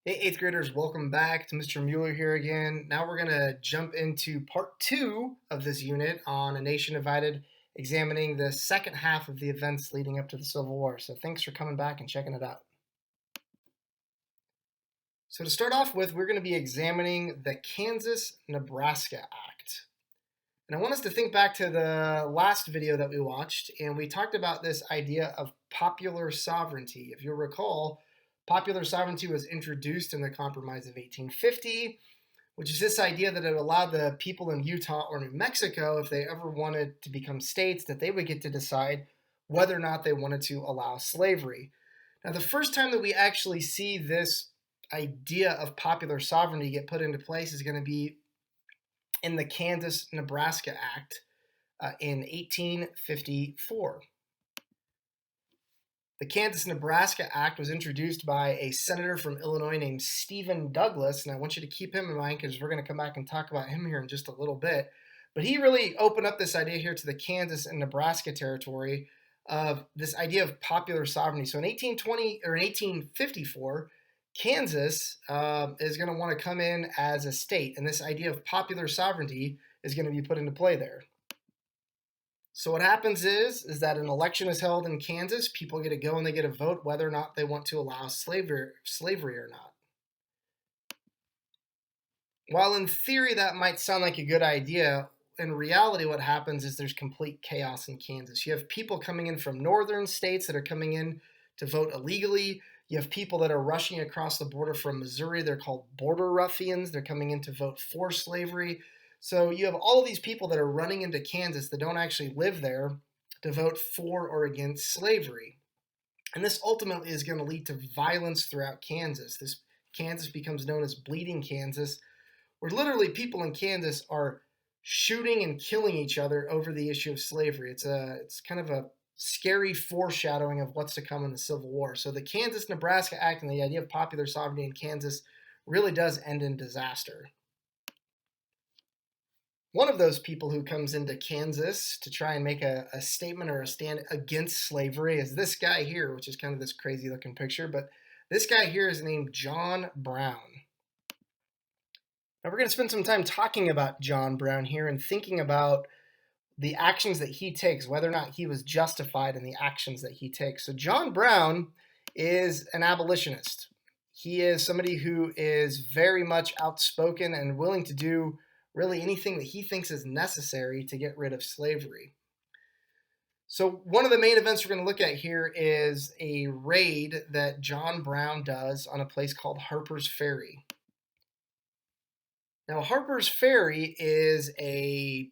Hey, eighth graders, welcome back to Mr. Mueller here again. Now we're going to jump into part 2 of this unit on A Nation Divided, examining the second half of the events leading up to the Civil War. So thanks for coming back and checking it out. So to start off with, we're going to be examining the Kansas-Nebraska Act. And I want us to think back to the last video that we watched, and we talked about this idea of popular sovereignty. If you'll recall, popular sovereignty was introduced in the Compromise of 1850, which is this idea that it allowed the people in Utah or New Mexico, if they ever wanted to become states, that they would get to decide whether or not they wanted to allow slavery. Now, the first time that we actually see this idea of popular sovereignty get put into place is going to be in the Kansas-Nebraska Act in 1854. The Kansas-Nebraska Act was introduced by a senator from Illinois named Stephen Douglas, and I want you to keep him in mind because we're going to come back and talk about him here in just a little bit. But he really opened up this idea here to the Kansas and Nebraska territory of this idea of popular sovereignty. So in 1820 or in 1854, Kansas is going to want to come in as a state, and this idea of popular sovereignty is going to be put into play there. So what happens is that an election is held in Kansas. People get to go and they get to vote whether or not they want to allow slavery or not. While in theory that might sound like a good idea, in reality what happens is there's complete chaos in Kansas. You have people coming in from northern states that are coming in to vote illegally. You have people that are rushing across the border from Missouri. They're called border ruffians. They're coming in to vote for slavery. So you have all of these people that are running into Kansas that don't actually live there to vote for or against slavery. And this ultimately is going to lead to violence throughout Kansas. This Kansas becomes known as Bleeding Kansas, where literally people in Kansas are shooting and killing each other over the issue of slavery. It's kind of a scary foreshadowing of what's to come in the Civil War. So the Kansas-Nebraska Act and the idea of popular sovereignty in Kansas really does end in disaster. One of those people who comes into Kansas to try and make a statement or a stand against slavery is this guy here, which is kind of this crazy looking picture, but this guy here is named John Brown. Now we're going to spend some time talking about John Brown here and thinking about the actions that he takes, whether or not he was justified in the actions that he takes. So John Brown is an abolitionist. He is somebody who is very much outspoken and willing to do really anything that he thinks is necessary to get rid of slavery. So one of the main events we're going to look at here is a raid that John Brown does on a place called Harper's Ferry. Now, Harper's Ferry is a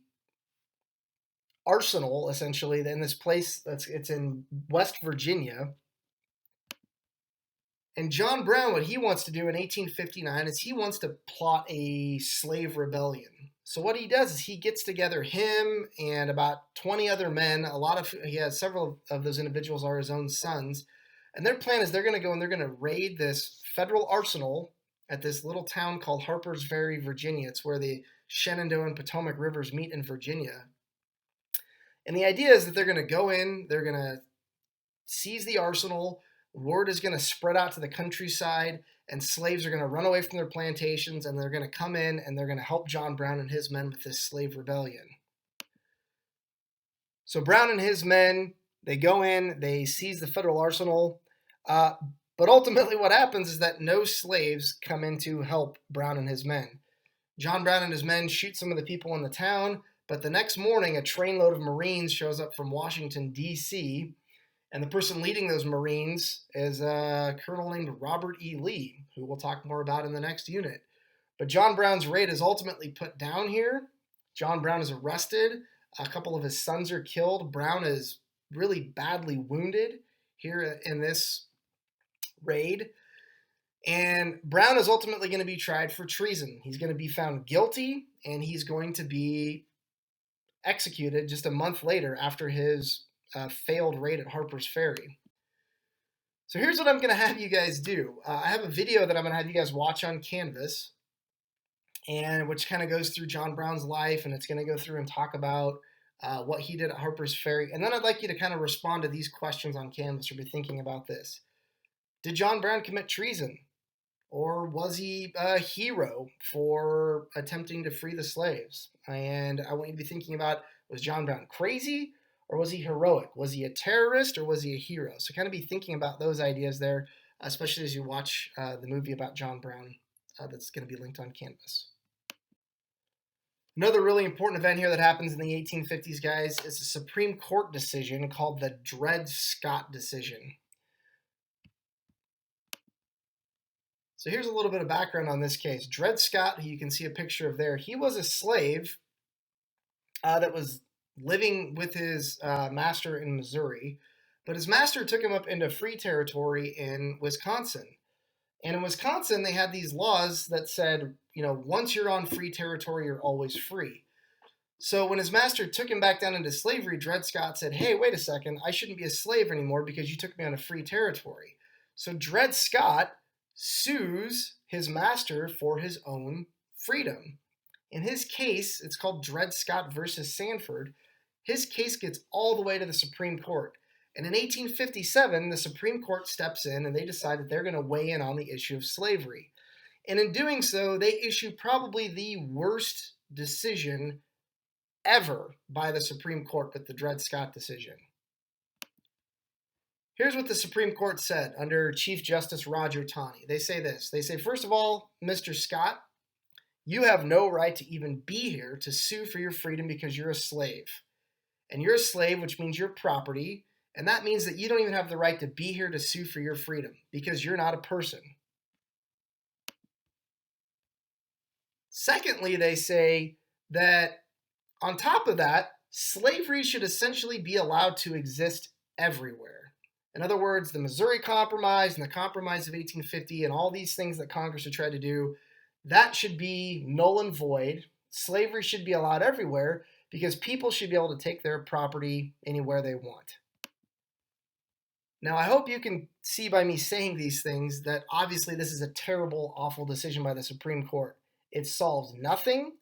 arsenal, essentially, in this place it's in West Virginia. And John Brown, what he wants to do in 1859 is he wants to plot a slave rebellion. So what he does is he gets together him and about 20 other men. He has several of those individuals are his own sons. And their plan is they're going to go and they're going to raid this federal arsenal at this little town called Harper's Ferry, Virginia. It's where the Shenandoah and Potomac rivers meet in Virginia. And the idea is that they're going to go in, they're going to seize the arsenal, word is going to spread out to the countryside, and slaves are going to run away from their plantations, and they're going to come in and they're going to help John Brown and his men with this slave rebellion. So Brown and his men, they go in, they seize the federal arsenal, but ultimately what happens is that no slaves come in to help Brown and his men. John Brown and his men shoot some of the people in the town, but the next morning a trainload of Marines shows up from Washington, D.C., and the person leading those Marines is a colonel named Robert E. Lee, who we'll talk more about in the next unit. But John Brown's raid is ultimately put down here. John Brown is arrested. A couple of his sons are killed. Brown is really badly wounded here in this raid. And Brown is ultimately going to be tried for treason. He's going to be found guilty, and he's going to be executed just a month later after his failed raid at Harper's Ferry. So here's what I'm going to have you guys do. I have a video that I'm going to have you guys watch on Canvas, and which kind of goes through John Brown's life, and it's going to go through and talk about what he did at Harper's Ferry. And then I'd like you to kind of respond to these questions on Canvas or be thinking about this. Did John Brown commit treason? Or was he a hero for attempting to free the slaves? And I want you to be thinking about, was John Brown crazy or was he heroic? Was he a terrorist or was he a hero? So kind of be thinking about those ideas there, especially as you watch the movie about John Brown that's going to be linked on Canvas. Another really important event here that happens in the 1850s, guys, is a Supreme Court decision called the Dred Scott decision. So here's a little bit of background on this case. Dred Scott, who you can see a picture of there, he was a slave that was living with his master in Missouri, but his master took him up into free territory in Wisconsin. And in Wisconsin, they had these laws that said, once you're on free territory, you're always free. So when his master took him back down into slavery, Dred Scott said, hey, wait a second, I shouldn't be a slave anymore because you took me on a free territory. So Dred Scott sues his master for his own freedom. In his case, it's called Dred Scott versus Sanford. His case gets all the way to the Supreme Court. And in 1857, the Supreme Court steps in and they decide that they're going to weigh in on the issue of slavery. And in doing so, they issue probably the worst decision ever by the Supreme Court with the Dred Scott decision. Here's what the Supreme Court said under Chief Justice Roger Taney. They say this. They say, first of all, Mr. Scott, you have no right to even be here to sue for your freedom because you're a slave. And you're a slave, which means you're property, and that means that you don't even have the right to be here to sue for your freedom because you're not a person. Secondly, they say that on top of that, slavery should essentially be allowed to exist everywhere. In other words, the Missouri Compromise and the Compromise of 1850 and all these things that Congress had tried to do, that should be null and void. Slavery should be allowed everywhere because people should be able to take their property anywhere they want. Now, I hope you can see by me saying these things that obviously this is a terrible, awful decision by the Supreme Court. It solves nothing.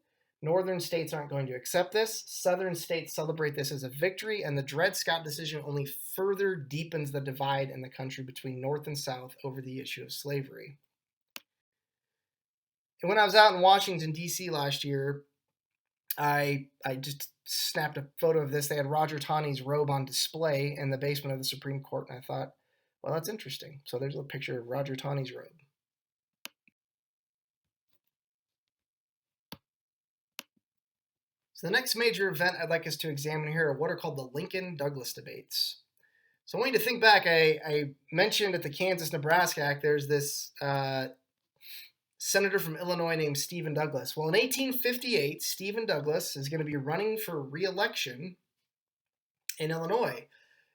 Northern states aren't going to accept this. Southern states celebrate this as a victory, and the Dred Scott decision only further deepens the divide in the country between North and South over the issue of slavery. And when I was out in Washington, D.C. last year, I just snapped a photo of this. They had Roger Taney's robe on display in the basement of the Supreme Court, and I thought, well, that's interesting. So there's a picture of Roger Taney's robe. So the next major event I'd like us to examine here are what are called the Lincoln-Douglas debates. So I want you to think back. I mentioned at the Kansas-Nebraska Act, there's this senator from Illinois named Stephen Douglas. Well, in 1858, Stephen Douglas is going to be running for re-election in Illinois.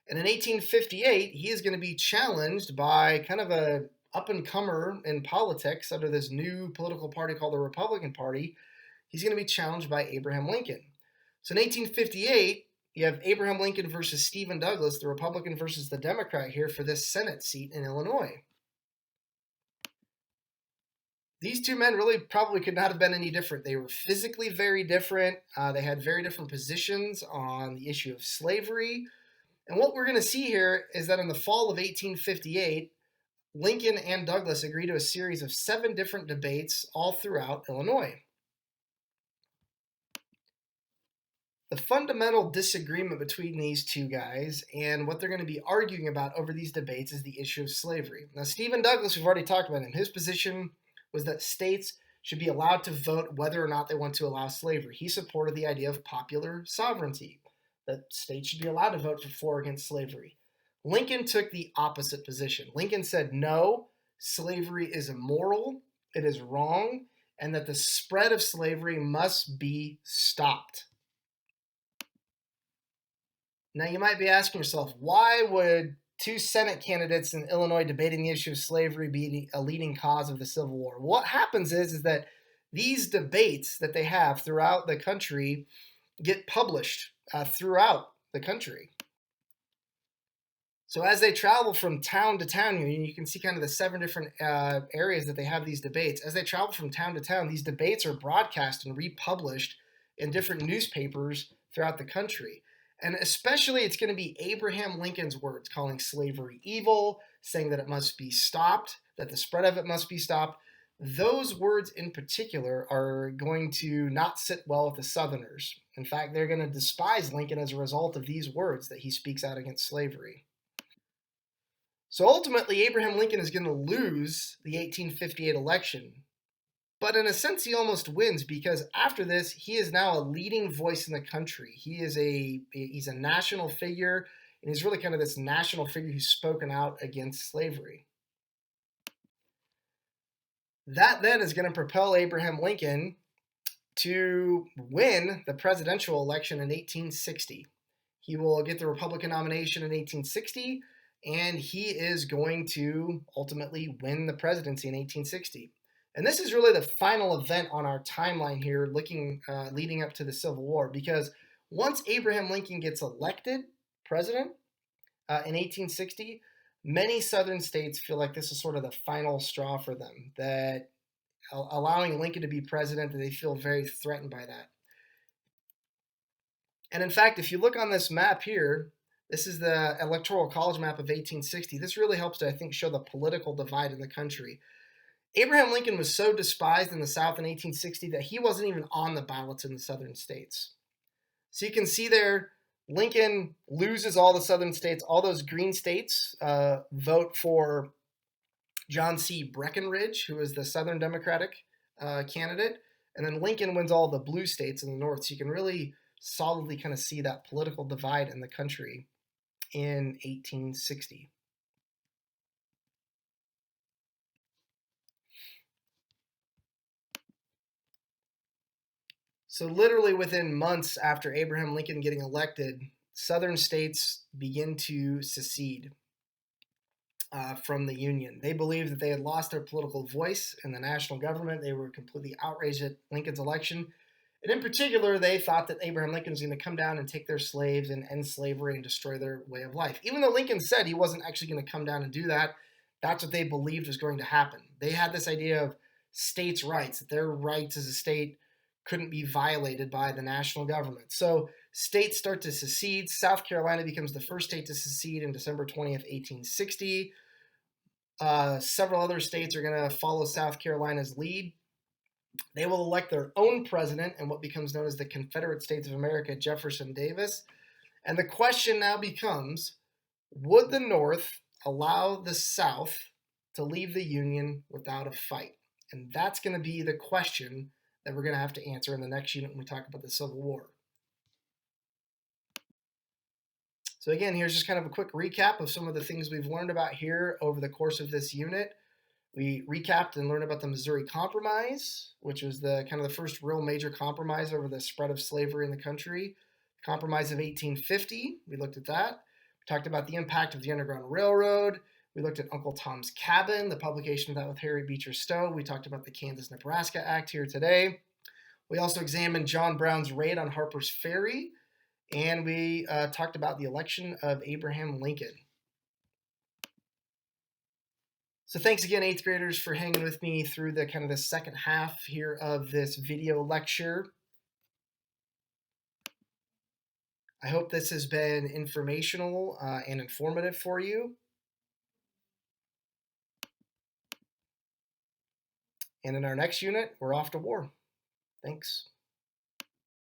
And in 1858, he is going to be challenged by kind of a up-and-comer in politics under this new political party called the Republican Party. He's going to be challenged by Abraham Lincoln. So in 1858, you have Abraham Lincoln versus Stephen Douglas, the Republican versus the Democrat here for this Senate seat in Illinois. These two men really probably could not have been any different. They were physically very different. They had very different positions on the issue of slavery. And what we're going to see here is that in the fall of 1858, Lincoln and Douglas agreed to a series of 7 different debates all throughout Illinois. The fundamental disagreement between these two guys and what they're going to be arguing about over these debates is the issue of slavery. Now, Stephen Douglas, we've already talked about him. His position was that states should be allowed to vote whether or not they want to allow slavery. He supported the idea of popular sovereignty, that states should be allowed to vote for or against slavery. Lincoln took the opposite position. Lincoln said, no, slavery is immoral, it is wrong, and that the spread of slavery must be stopped. Now, you might be asking yourself, why would 2 Senate candidates in Illinois debating the issue of slavery be a leading cause of the Civil War? What happens is that these debates that they have throughout the country get published throughout the country. So as they travel from town to town, you can see kind of the 7 different areas that they have these debates. As they travel from town to town, these debates are broadcast and republished in different newspapers throughout the country. And especially it's going to be Abraham Lincoln's words calling slavery evil, saying that it must be stopped, that the spread of it must be stopped. those words in particular are going to not sit well with the Southerners. In fact, they're going to despise Lincoln as a result of these words that he speaks out against slavery. So ultimately, Abraham Lincoln is going to lose the 1858 election. But in a sense, he almost wins, because after this, he is now a leading voice in the country. He's a national figure, and he's really kind of this national figure who's spoken out against slavery. That then is going to propel Abraham Lincoln to win the presidential election in 1860. He will get the Republican nomination in 1860, and he is going to ultimately win the presidency in 1860. And this is really the final event on our timeline here, leading up to the Civil War, because once Abraham Lincoln gets elected president in 1860, many Southern states feel like this is sort of the final straw for them, that allowing Lincoln to be president, that they feel very threatened by that. And in fact, if you look on this map here, this is the Electoral College map of 1860. This really helps to, I think, show the political divide in the country. Abraham Lincoln was so despised in the South in 1860 that he wasn't even on the ballots in the Southern states. So you can see there, Lincoln loses all the Southern states. All those green states vote for John C. Breckinridge, who is the Southern Democratic candidate. And then Lincoln wins all the blue states in the North. So you can really solidly kind of see that political divide in the country in 1860. So literally within months after Abraham Lincoln getting elected, Southern states begin to secede from the Union. They believed that they had lost their political voice in the national government. They were completely outraged at Lincoln's election. And in particular, they thought that Abraham Lincoln was going to come down and take their slaves and end slavery and destroy their way of life. Even though Lincoln said he wasn't actually going to come down and do that, that's what they believed was going to happen. They had this idea of states' rights, that their rights as a state couldn't be violated by the national government. So states start to secede. South Carolina becomes the first state to secede in December 20th, 1860. Several other states are going to follow South Carolina's lead. They will elect their own president in what becomes known as the Confederate States of America, Jefferson Davis. And the question now becomes, would the North allow the South to leave the Union without a fight? And that's going to be the question that we're going to have to answer in the next unit when we talk about the Civil War. So again, here's just kind of a quick recap of some of the things we've learned about here over the course of this unit. We recapped and learned about the Missouri Compromise, which was the kind of the first real major compromise over the spread of slavery in the country. The Compromise of 1850, we looked at that. We talked about the impact of the Underground Railroad. We looked at Uncle Tom's Cabin, the publication of that with Harry Beecher Stowe. We talked about the Kansas-Nebraska Act here today. We also examined John Brown's raid on Harper's Ferry, and we talked about the election of Abraham Lincoln. So thanks again, 8th graders, for hanging with me through the kind of the second half here of this video lecture. I hope this has been informational and informative for you. And in our next unit, we're off to war. Thanks.